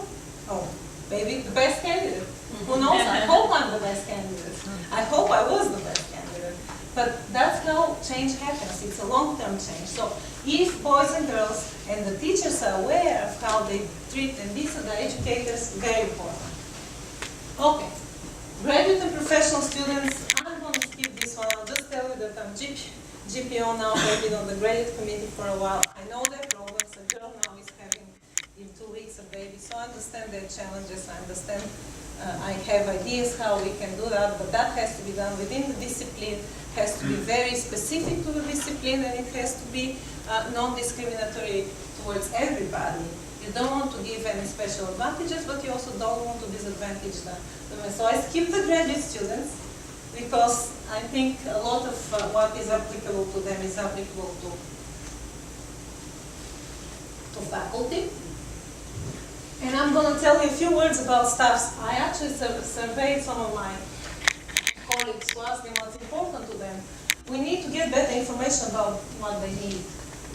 maybe the best candidate. Who knows? I hope I'm the best candidate. I hope I was the best candidate. But that's how change happens. It's a long-term change. So if boys and girls and the teachers are aware of how they treat, and these are the educators, very important. Okay, graduate and professional students, I'm going to skip this one. I'll just tell you that I'm GPO now, I've been on the graduate committee for a while. I know their problems. A girl now is having in 2 weeks a baby, so I understand their challenges. I understand, I have ideas how we can do that, but that has to be done within the discipline, has to be very specific to the discipline, and it has to be non-discriminatory towards everybody. You don't want to give any special advantages, but you also don't want to disadvantage them. So I skip the graduate students because I think a lot of what is applicable to them is applicable to faculty. And I'm going to tell you a few words about staffs. I actually surveyed some of my colleagues to ask them what's important to them. We need to get better information about what they need.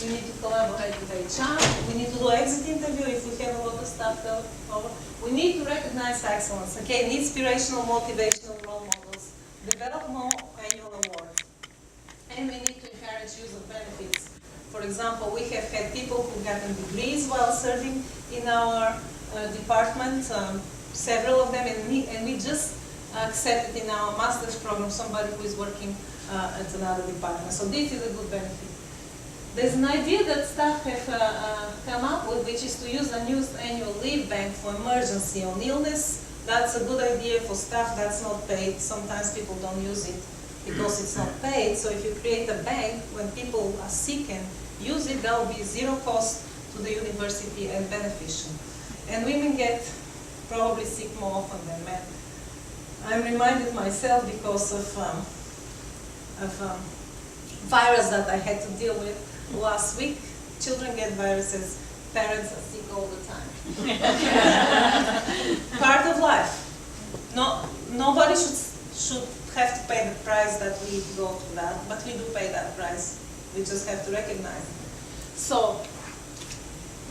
We need to collaborate with HR. We need to do exit interview if we have a lot of staff over. We need to recognize excellence. Again, inspirational, motivational role models. Develop more annual awards. And we need to encourage use of benefits. For example, we have had people who got degrees while serving in our department, several of them, and we just accepted in our master's program somebody who is working at another department. So this is a good benefit. There's an idea that staff have come up with, which is to use a unused annual leave bank for emergency on illness. That's a good idea for staff that's not paid. Sometimes people don't use it because it's not paid. So if you create a bank, when people are sick and use it, that will be zero cost to the university and beneficial. And women get probably sick more often than men. I'm reminded myself because of virus that I had to deal with last week. Children get viruses, parents are sick all the time. Part of life. Nobody should have to pay the price that we go through that, but we do pay that price. We just have to recognize it. So,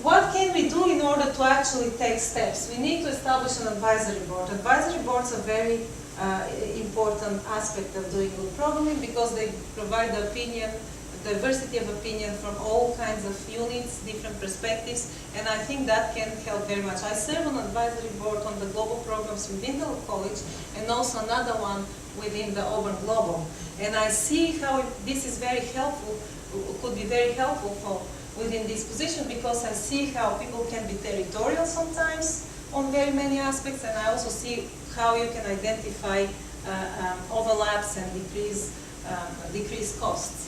what can we do in order to actually take steps? We need to establish an advisory board. Advisory boards are very important aspect of doing good programming because they provide the opinion, diversity of opinion from all kinds of units, different perspectives, and I think that can help very much. I serve on advisory board on the global programs within the college and also another one within the Auburn Global. And I see how this is very helpful, could be very helpful for within this position because I see how people can be territorial sometimes on very many aspects, and I also see how you can identify overlaps and decrease costs.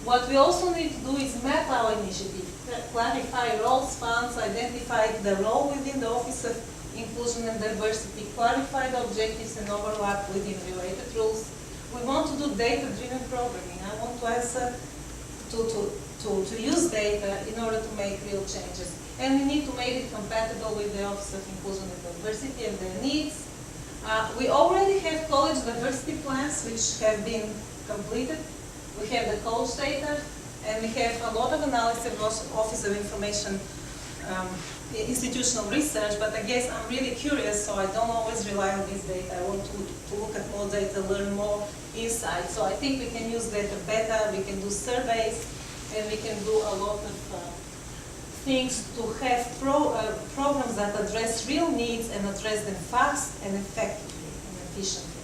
What we also need to do is map our initiative, clarify roles, funds, identify the role within the Office of Inclusion and Diversity, clarify the objectives and overlap within related rules. We want to do data-driven programming. I want to answer to use data in order to make real changes. And we need to make it compatible with the Office of Inclusion and Diversity and their needs. We already have college diversity plans which have been completed. We have the college data, and we have a lot of analysis of Office of Information institutional research, but I guess I'm really curious, so I don't always rely on this data. I want to look at more data, learn more insight. So I think we can use data better, we can do surveys, and we can do a lot of things to have programs that address real needs and address them fast and effectively and efficiently.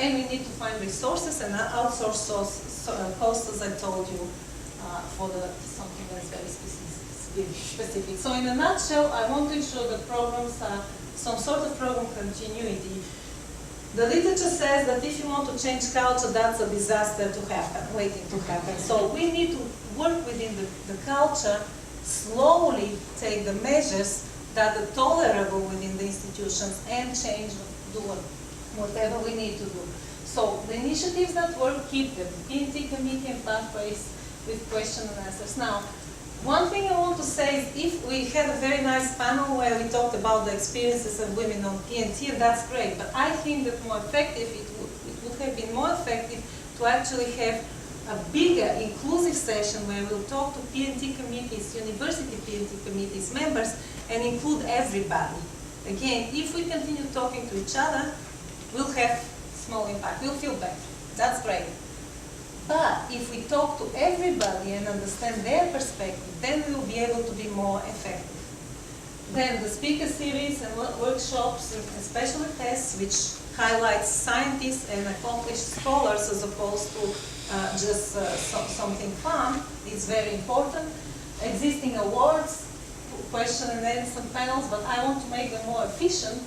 And we need to find resources and outsource costs, as I told you, for something that's very specific. So in a nutshell, I want to ensure that programs are some sort of program continuity. The literature says that if you want to change culture, that's a disaster to happen, waiting to happen. So we need to work within the culture, slowly take the measures that are tolerable within the institutions and change, do whatever we need to do. So the initiatives that work, keep them. PNT committee and pathways with question and answers. Now, one thing I want to say is if we had a very nice panel where we talked about the experiences of women on PNT, that's great. But I think that more effective, it would have been more effective to actually have a bigger, inclusive session where we'll talk to PNT committees, university PNT committees, members, and include everybody. Again, if we continue talking to each other, we'll have small impact. We'll feel better. That's great. But if we talk to everybody and understand their perspective, then we'll be able to be more effective. Then the speaker series and workshops, and especially tests, which highlights scientists and accomplished scholars as opposed to just something fun, is very important. Existing awards, question and answer panels, but I want to make them more efficient.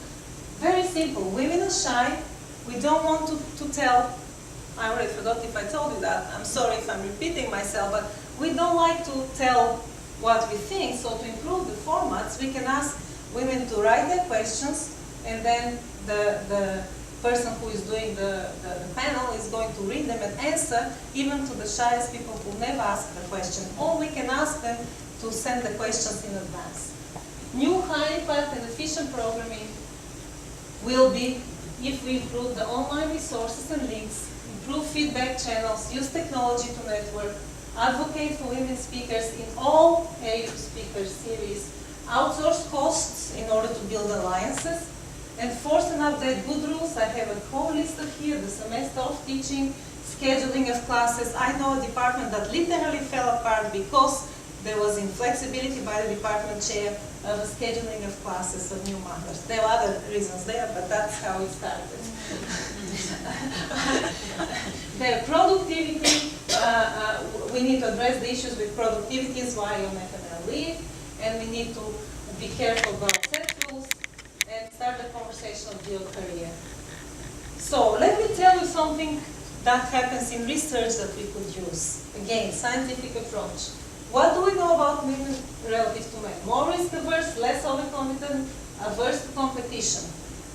Very simple. Women are shy. We don't want to tell. I already forgot if I told you that. I'm sorry if I'm repeating myself, but we don't like to tell what we think. So to improve the formats, we can ask women to write their questions, and then the person who is doing the panel is going to read them and answer, even to the shyest people who never ask the question. Or we can ask them to send the questions in advance. New high-impact and efficient programming will be if we improve the online resources and links, improve feedback channels, use technology to network, advocate for women speakers in all AU speaker series, outsource costs in order to build alliances, enforce and update good rules. I have a whole list of here, the semester of teaching, scheduling of classes. I know a department that literally fell apart because there was inflexibility by the department chair of the scheduling of classes of new mothers. There were other reasons there, but that's how it started. The productivity, we need to address the issues with productivity while on FML leave, and we need to be careful about set rules and start the conversation of dual career. So let me tell you something that happens in research that we could use. Again, scientific approach. What do we know about women relative to men? More risk averse, less overconfident, averse to competition,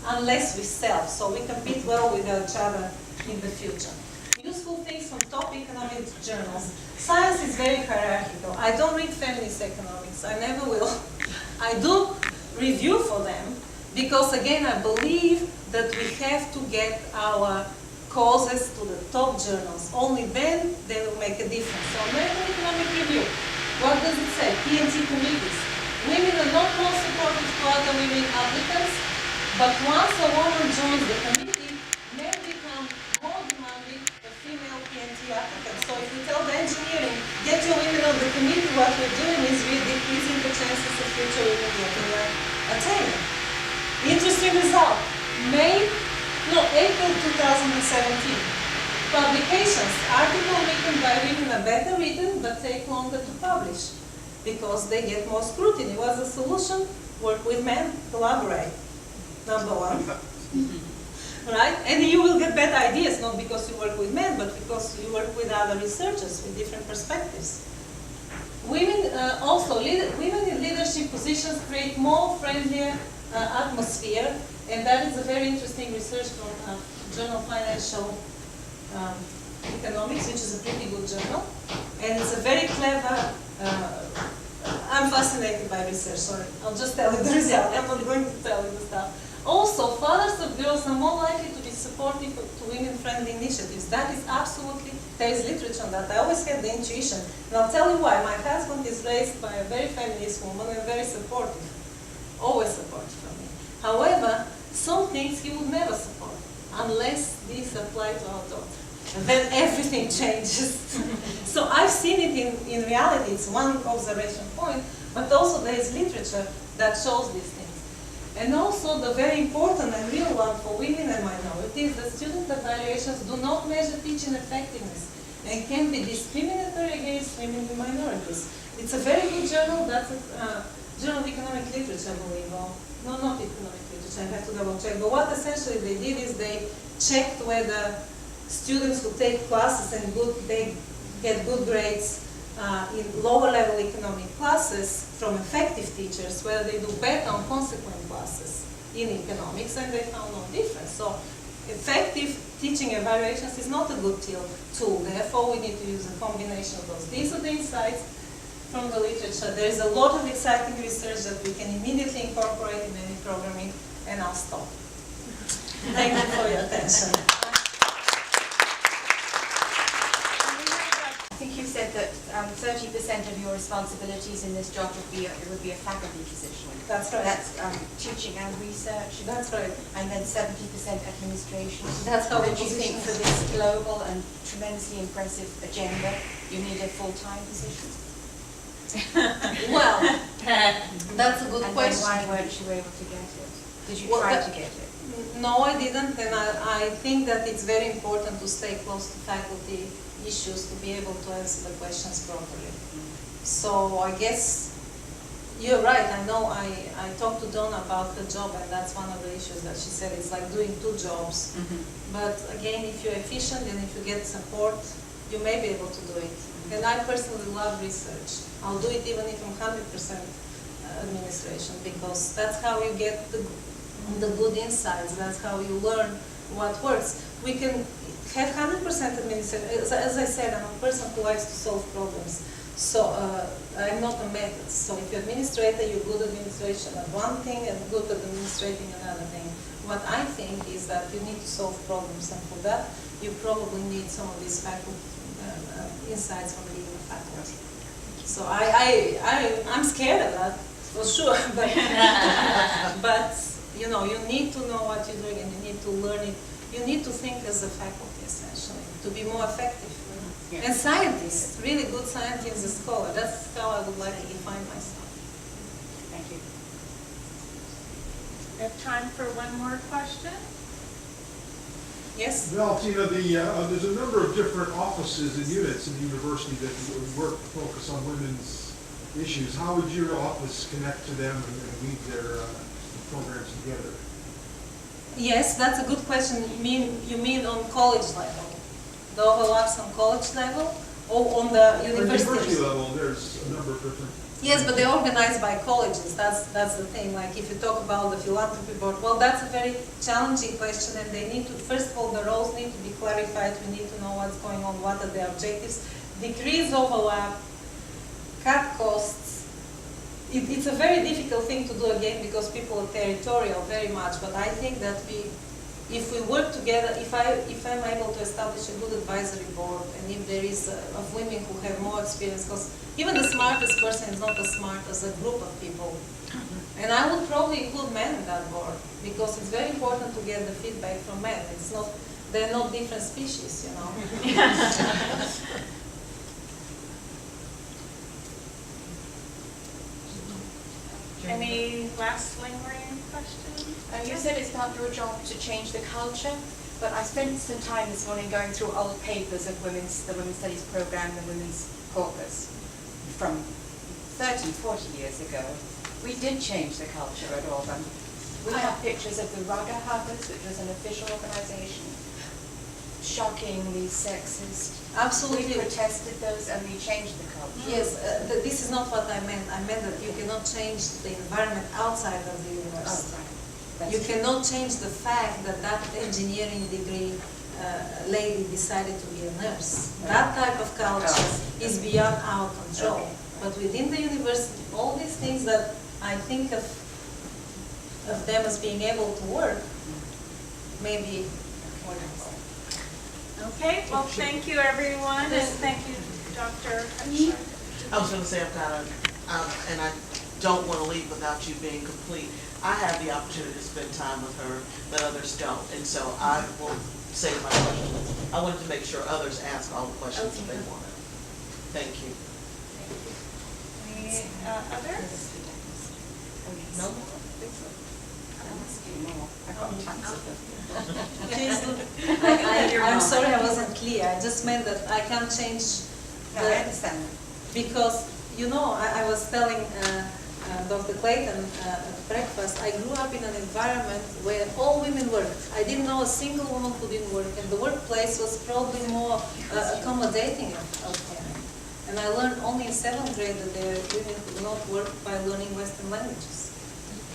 unless we self, so we compete well with each other in the future. Useful things from top economic journals. Science is very hierarchical. I don't read feminist economics, I never will. I do review for them, because again, I believe that we have to get our causes to the top journals. Only then they will make a difference. So American Economic Review, what does it say? PNT committees. Women are not more supportive to other women applicants, but once a woman joins the committee, men become more demanding of female PNT applicants. So if we tell the engineering, get your women on the committee, what we're doing is we're decreasing the chances of future women getting attainment. Interesting result. April 2017. Publications. Article written by women are better written but take longer to publish because they get more scrutiny. What's the solution? Work with men, collaborate. Number one. Right? And you will get better ideas, not because you work with men, but because you work with other researchers with different perspectives. Women women in leadership positions create more friendlier atmosphere, and that is a very interesting research from Journal of Financial Economics, which is a pretty good journal, and it's a very clever. I'm fascinated by research. Sorry, I'll just tell you the result. I'm not going to tell you the stuff. Also, fathers of girls are more likely to be supportive to women-friendly initiatives. That is absolutely, there is literature on that. I always had the intuition. And I'll tell you why. My husband is raised by a very feminist woman and very supportive. Always supportive of me. However, some things he would never support unless these apply to our daughter. And then everything changes. So I've seen it in reality. It's one observation point, but also there is literature that shows these things. And also the very important and real one for women and minorities, the student evaluations do not measure teaching effectiveness and can be discriminatory against women and minorities. It's a very good journal. That's a Journal of Economic Literature, I believe. Or, no, not economic literature, I have to double check. But what essentially they did is they checked whether students who take classes and they get good grades in lower level economic classes from effective teachers, whether they do better on consequent classes in economics, and they found no difference. So effective teaching evaluations is not a good tool. Therefore, we need to use a combination of those. These are the insights from the literature. There is a lot of exciting research that we can immediately incorporate in any programming, and I'll stop. Thank you for your attention. I think you said that 30% of your responsibilities in this job would be a faculty position. That's right. That's teaching and research. That's right. And then 70% administration. That's how But the you think position for is. this global and tremendously impressive agenda, you need a full-time position? Well, that's a good And then question. why weren't you able to get it? Did you Well, try that- to get it? No, I didn't, and I think that it's very important to stay close to faculty issues to be able to answer the questions properly. So I guess you're right. I know I talked to Donna about the job, and that's one of the issues that she said. It's like doing two jobs. But again, if you're efficient and if you get support, you may be able to do it. And I personally love research. I'll do it even if I'm 100% administration, because that's how you get the good insights. That's how you learn what works. We can have 100% administration. As I said, I'm a person who likes to solve problems. So I'm not a method. So if you're administrator, you're good at administration at one thing and good at administrating another thing. What I think is that you need to solve problems, and for that, you probably need some of these insights from leading the faculty. So I'm scared of that, for sure. But you know, you need to know what you're doing, and you need to learn it. You need to think as a faculty, essentially, to be more effective. Yeah. And scientists, really good scientists, a scholar. That's how I would like to define myself. Thank you. We have time for one more question. Yes? Valentina, there's a number of different offices and units in the university that work to focus on women's issues. How would your office connect to them and weave their programs together? Yes, that's a good question. You mean on college level? The overlaps on college level, on the At the university. university level, there's a number of different. Yes, but they're organized by colleges, that's the thing, like if you talk about the philanthropy board, well, that's a very challenging question, and they need to, first of all, the roles need to be clarified, we need to know what's going on, what are the objectives, decrease overlap, cut costs. It's a very difficult thing to do again, because people are territorial very much, but I think that if we work together, if I'm able to establish a good advisory board, and if there is of women who have more experience, because even the smartest person is not as smart as a group of people. And I would probably include men in that board, because it's very important to get the feedback from men. It's not, they're not different species, you know. Any last lingering questions? You said it's not your job to change the culture, but I spent some time this morning going through old papers of the Women's Studies Program, the Women's Caucus, from 30, 40 years ago. We did change the culture at Auburn. We have pictures of the Raga Hubbers, which was an official organization, shockingly sexist. Absolutely. We protested those and we changed the culture. Yes, this is not what I meant. I meant that you cannot change the environment outside of the university. You cannot change the fact that that engineering degree lady decided to be a nurse. That type of culture is beyond our control. But within the university, all these things that I think of them as being able to work, maybe. Okay, well, thank you, everyone, and thank you, Dr. Hutchison. I was going to say, I've got and I don't want to leave without you being complete. I have the opportunity to spend time with her that others don't, and so I will save my questions. I wanted to make sure others ask all the questions that they wanted. Thank you. Any others? No? I'm sorry I wasn't clear. I just meant that I can't change. No, I understand. Because, you know, I was telling Dr. Clayton at breakfast, I grew up in an environment where all women worked. I didn't know a single woman who didn't work, and the workplace was probably more accommodating of women. And I learned only in 7th grade that there are women who do not work by learning Western languages.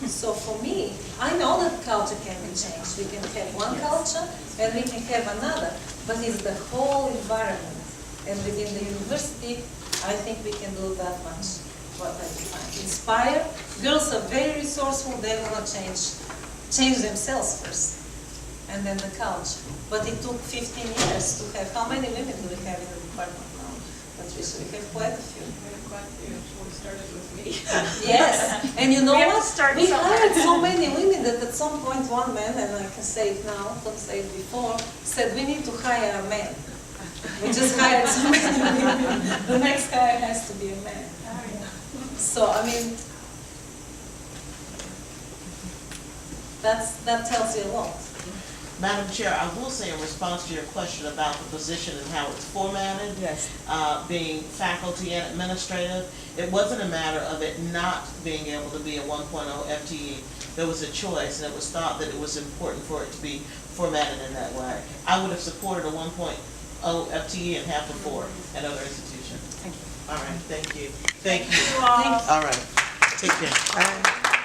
So for me, I know that culture can be changed. We can have one culture and we can have another, but it's the whole environment. And within the university, I think we can do that much, what I define. Inspire. Girls are very resourceful, they want to change themselves first, and then the culture. But it took 15 years to have, how many women do we have in the department now? Patricia, we have quite a few. Started with me. Yes, and you know We have to what? start We somewhere. hired so many women that at some point one man, and I can say it now, don't say it before, said we need to hire a man. We just hired so many women. The next hire has to be a man. So, I mean, that tells you a lot. Madam Chair, I will say in response to your question about the position and how it's formatted, Yes. being faculty and administrative, it wasn't a matter of it not being able to be a 1.0 FTE. There was a choice, and it was thought that it was important for it to be formatted in that way. I would have supported a 1.0 FTE and half a 4 at other institutions. Thank you. All right, thank you. Thank you. You all. All right, take care. Bye.